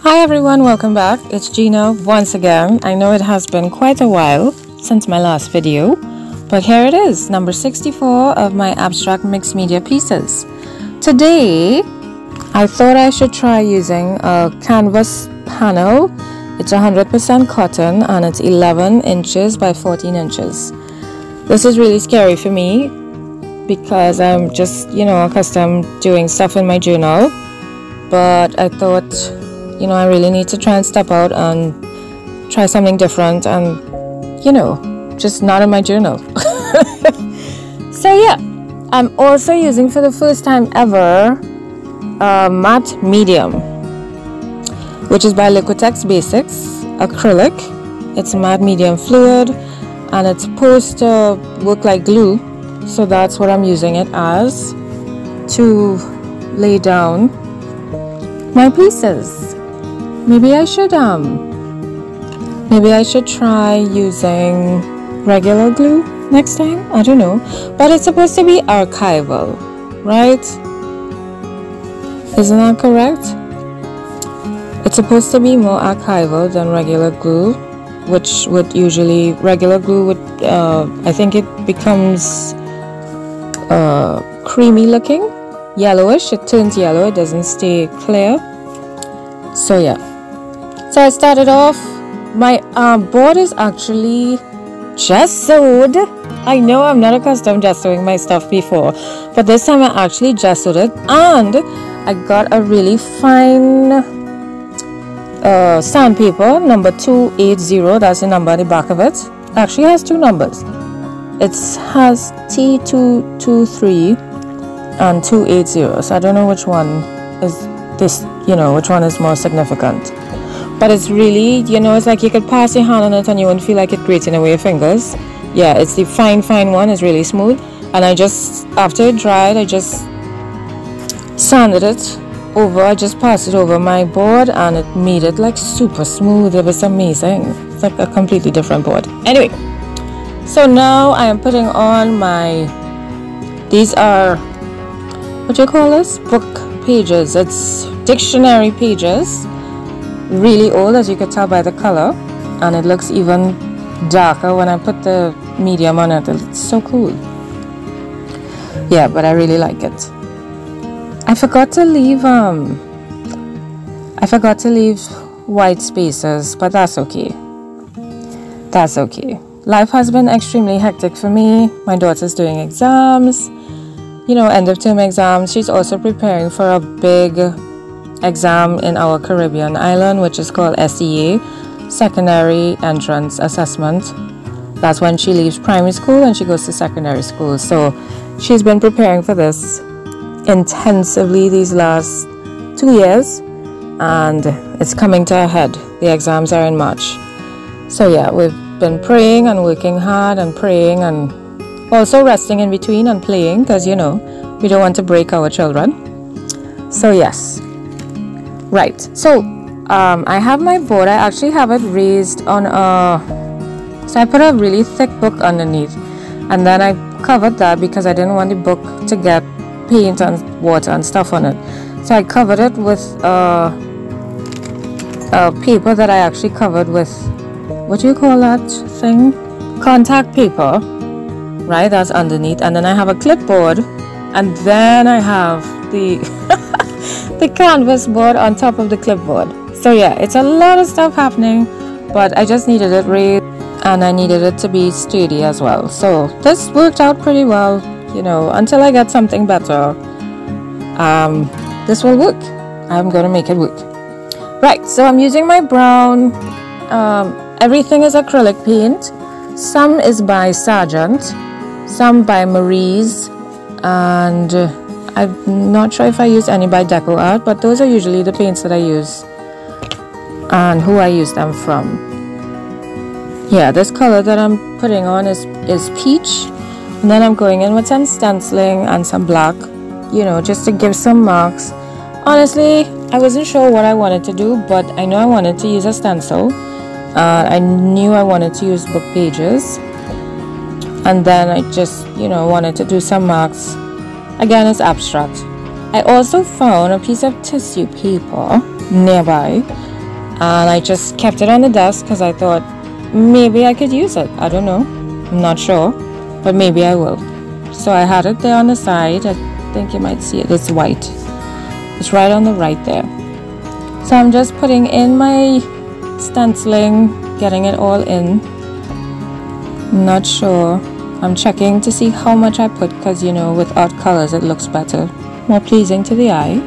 Hi everyone, welcome back. It's Gina once again. I know it has been quite a while since my last video, but here it is, number 64 of my abstract mixed media pieces. Today, I thought I should try using a canvas panel. It's 100% cotton and it's 11 inches by 14 inches. This is really scary for me because I'm just, accustomed doing stuff in my journal, but I thought, I really need to try and step out and try something different and, just not in my journal. So yeah, I'm also using for the first time ever matte medium, which is by Liquitex Basics Acrylic. It's matte medium fluid and it's supposed to work like glue, so that's what I'm using it as to lay down my pieces. Maybe I should try using regular glue next time. I don't know, but it's supposed to be archival, right? Isn't that correct? It's supposed to be more archival than regular glue, which would usually regular glue would I think it becomes creamy looking, yellowish. It turns yellow, it doesn't stay clear. So yeah, so I started off, my board is actually gessoed. I know I'm not accustomed gessoing my stuff before, but this time I actually gessoed it, and I got a really fine sandpaper, number 280, that's the number at the back of it. It actually has two numbers. It has T223 and 280, so I don't know which one is this, which one is more significant. But it's really, it's like you could pass your hand on it and you wouldn't feel like it grating away your fingers. Yeah, it's the fine one, it's really smooth. And I just, after it dried, I just sanded it over. I just passed it over my board and it made it like super smooth. It was amazing. It's like a completely different board. Anyway, so now I am putting on these are, what do you call this? Book pages. It's dictionary pages. Really old, as you could tell by the color, and it looks even darker when I put the medium on it. It's so cool. Yeah, but I really like it. I forgot to leave white spaces, but that's okay. That's okay. Life has been extremely hectic for me. My daughter's doing exams, end of term exams. She's also preparing for a big exam in our Caribbean island, which is called SEA, Secondary Entrance Assessment. That's when she leaves primary school and she goes to secondary school. So she's been preparing for this intensively these last 2 years, and it's coming to a head. The exams are in March. So yeah, we've been praying and working hard and praying and also resting in between and playing, because we don't want to break our children. So yes. Right, so I have my board. I actually have it raised on so I put a really thick book underneath, and then I covered that because I didn't want the book to get paint and water and stuff on it. So I covered it with a paper that I actually covered with, what do you call that thing? Contact paper, right? That's underneath, and then I have a clipboard, and then I have the the canvas board on top of the clipboard. So yeah, it's a lot of stuff happening, but I just needed it raised and I needed it to be sturdy as well. So this worked out pretty well, until I get something better. This will work. I'm gonna make it work. Right, so I'm using my brown. Everything is acrylic paint. Some is by Sargent, some by Marie's, and I'm not sure if I use any by Deco Art, but those are usually the paints that I use and who I use them from. Yeah, this color that I'm putting on is peach, and then I'm going in with some stenciling and some black, just to give some marks. Honestly, I wasn't sure what I wanted to do, but I know I wanted to use a stencil. I knew I wanted to use book pages, and then I just, wanted to do some marks. Again, it's abstract. I also found a piece of tissue paper nearby, and I just kept it on the desk because I thought maybe I could use it. I don't know, I'm not sure, but maybe I will. So I had it there on the side. I think you might see it. It's white. It's right on the right there. So I'm just putting in my stenciling, getting it all in. Not sure. I'm checking to see how much I put because, you know, with odd colors it looks better, more pleasing to the eye.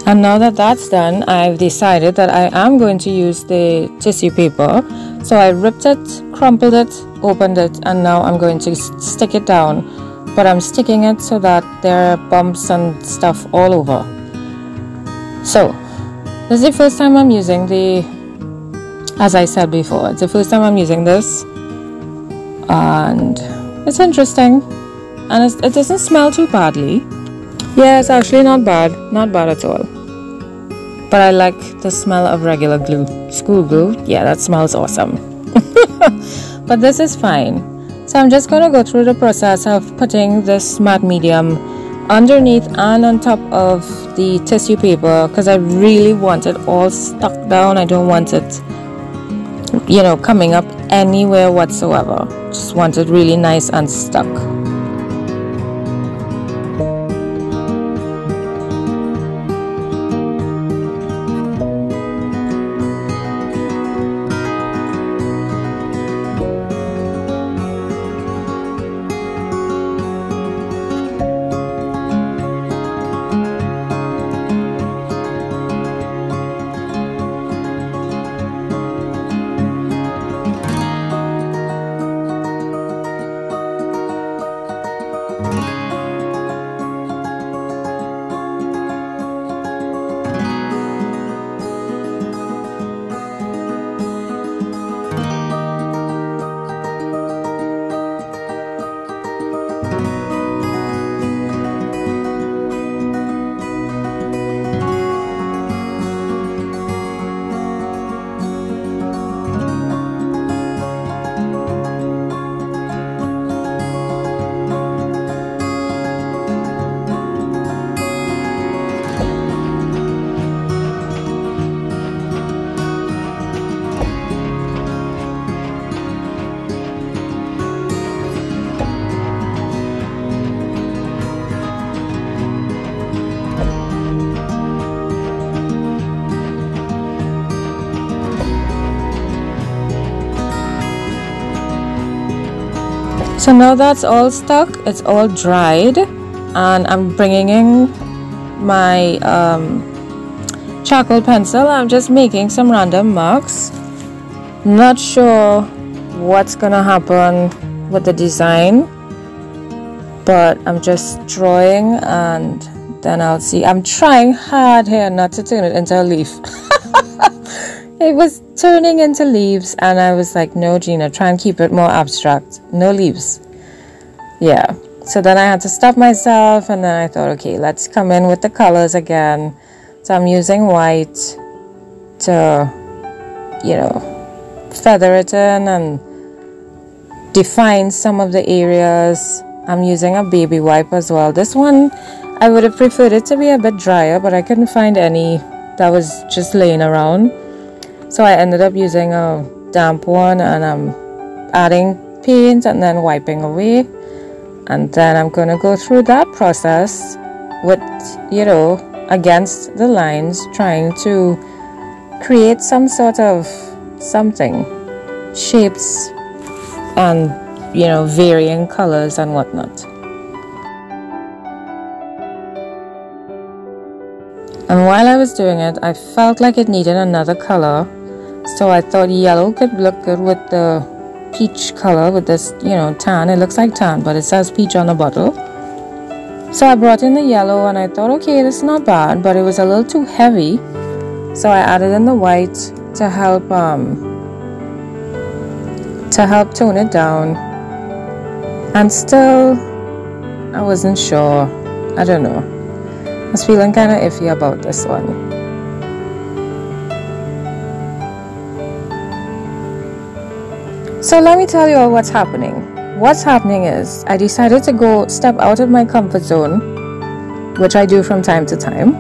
And now that that's done, I've decided that I am going to use the tissue paper. So I ripped it, crumpled it, opened it, and now I'm going to stick it down. But I'm sticking it so that there are bumps and stuff all over. So this is the first time I'm using as I said before, it's the first time I'm using this. And it's interesting. And it doesn't smell too badly. Yeah, it's actually not bad. Not bad at all. But I like the smell of regular glue. School glue, yeah, that smells awesome. But this is fine. So I'm just going to go through the process of putting this matte medium underneath and on top of the tissue paper because I really want it all stuck down. I don't want it, you know, coming up anywhere whatsoever. Just want it really nice and stuck. So now that's all stuck, it's all dried, and I'm bringing in my charcoal pencil. I'm just making some random marks. Not sure what's gonna happen with the design, but I'm just drawing and then I'll see. I'm trying hard here not to turn it into a leaf. It was turning into leaves and I was like, no Gina, try and keep it more abstract. No leaves. Yeah. So then I had to stop myself and then I thought, okay, let's come in with the colors again. So I'm using white to, you know, feather it in and define some of the areas. I'm using a baby wipe as well. This one, I would have preferred it to be a bit drier, but I couldn't find any that was just laying around. So I ended up using a damp one and I'm adding paint and then wiping away. And then I'm going to go through that process with, you know, against the lines, trying to create some sort of something, shapes and, you know, varying colors and whatnot. And while I was doing it, I felt like it needed another color. So I thought yellow could look good with the peach color, with this, you know, tan. It looks like tan, but it says peach on the bottle. So I brought in the yellow and I thought, okay, this is not bad, but it was a little too heavy. So I added in the white to help tone it down. And still, I wasn't sure. I don't know. I was feeling kind of iffy about this one. So let me tell you all what's happening. What's happening is I decided to step out of my comfort zone, which I do from time to time,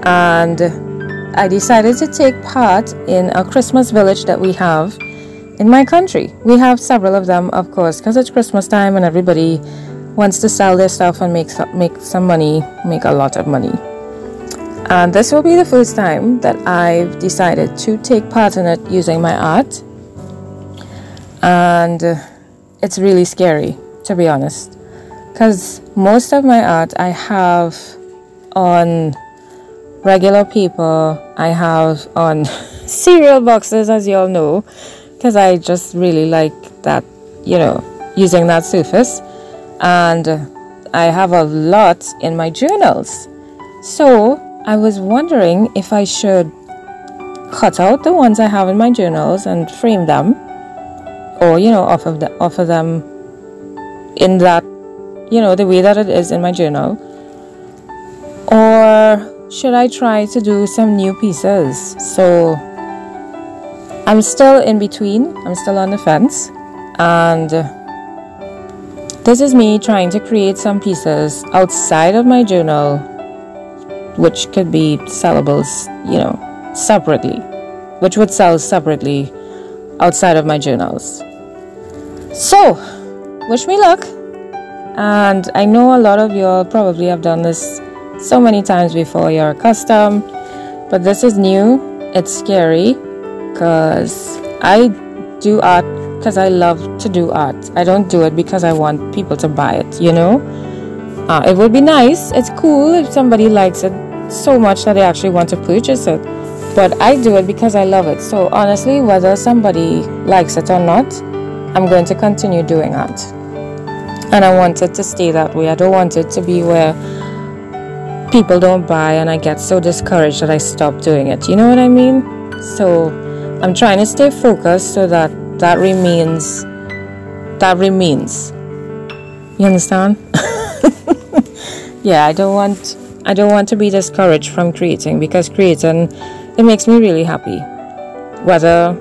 and I decided to take part in a Christmas village that we have in my country. We have several of them, of course, because it's Christmas time and everybody wants to sell their stuff and make some money, make a lot of money. And this will be the first time that I've decided to take part in it using my art. And it's really scary, to be honest, because most of my art I have on regular paper, I have on cereal boxes, as you all know, because I just really like that, you know, using that surface. And I have a lot in my journals. So I was wondering if I should cut out the ones I have in my journals and frame them, or, you know, offer them in that, you know, the way that it is in my journal. Or should I try to do some new pieces? So I'm still in between. I'm still on the fence. And this is me trying to create some pieces outside of my journal, which could be sellable, you know, separately, which would sell separately outside of my journals. So, wish me luck. And I know a lot of you all probably have done this so many times before, you're accustomed, but this is new. It's scary because I do art because I love to do art. I don't do it because I want people to buy it, you know. It would be nice, it's cool if somebody likes it so much that they actually want to purchase it, but I do it because I love it. So honestly, whether somebody likes it or not, I'm going to continue doing art, and I want it to stay that way. I don't want it to be where people don't buy and I get so discouraged that I stop doing it, you know what I mean? So I'm trying to stay focused so that remains. You understand? Yeah, I don't want to be discouraged from creating, because creating, it makes me really happy. Whether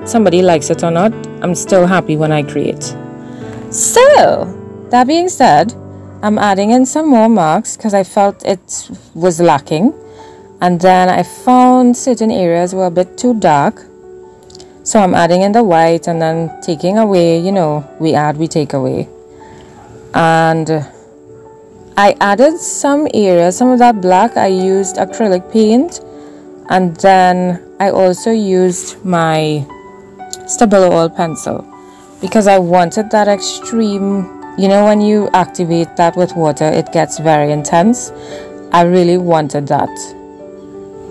somebody likes it or not, I'm still happy when I create. So that being said, I'm adding in some more marks because I felt it was lacking, and then I found certain areas were a bit too dark. So I'm adding in the white and then taking away, you know, we add, we take away. And I added some areas, some of that black, I used acrylic paint. And then I also used my Stabilo All pencil because I wanted that extreme, you know, when you activate that with water, it gets very intense. I really wanted that.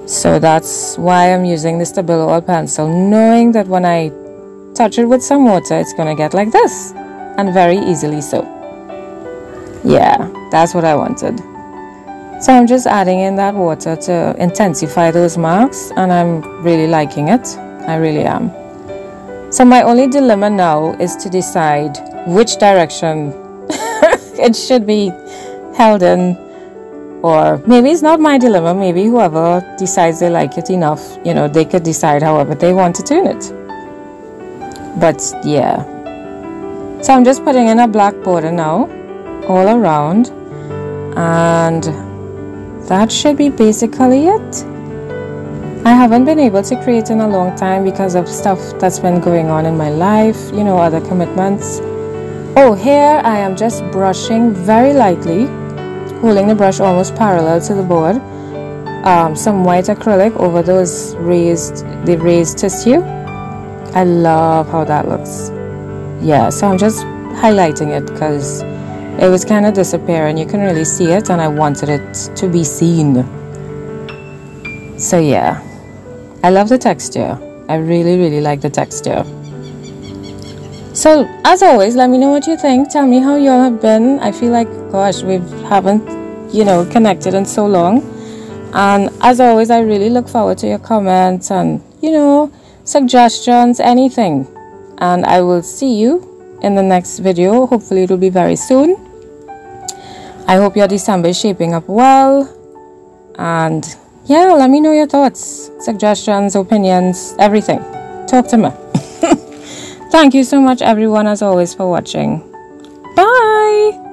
So that's why I'm using the Stabilo All pencil, knowing that when I touch it with some water, it's going to get like this, and very easily so. Yeah, that's what I wanted. So I'm just adding in that water to intensify those marks, and I'm really liking it. I really am. So my only dilemma now is to decide which direction it should be held in. Or maybe it's not my dilemma, maybe whoever decides they like it enough, you know, they could decide however they want to turn it. But yeah. So I'm just putting in a black border now, all around. And that should be basically it. I haven't been able to create in a long time because of stuff that's been going on in my life, you know, other commitments. Oh, here I am just brushing very lightly, holding the brush almost parallel to the board, some white acrylic over those raised tissue. I love how that looks. Yeah, so I'm just highlighting it because it was kind of disappearing. You can really see it, and I wanted it to be seen. So yeah, I love the texture. I really like the texture. So, as always, let me know what you think. Tell me how you all have been. I feel like, gosh, we haven't, you know, connected in so long. And as always, I really look forward to your comments and, you know, suggestions, anything. And I will see you in the next video. Hopefully, it will be very soon. I hope your December is shaping up well. And, yeah, let me know your thoughts, suggestions, opinions, everything. Talk to me. Thank you so much everyone as always for watching. Bye!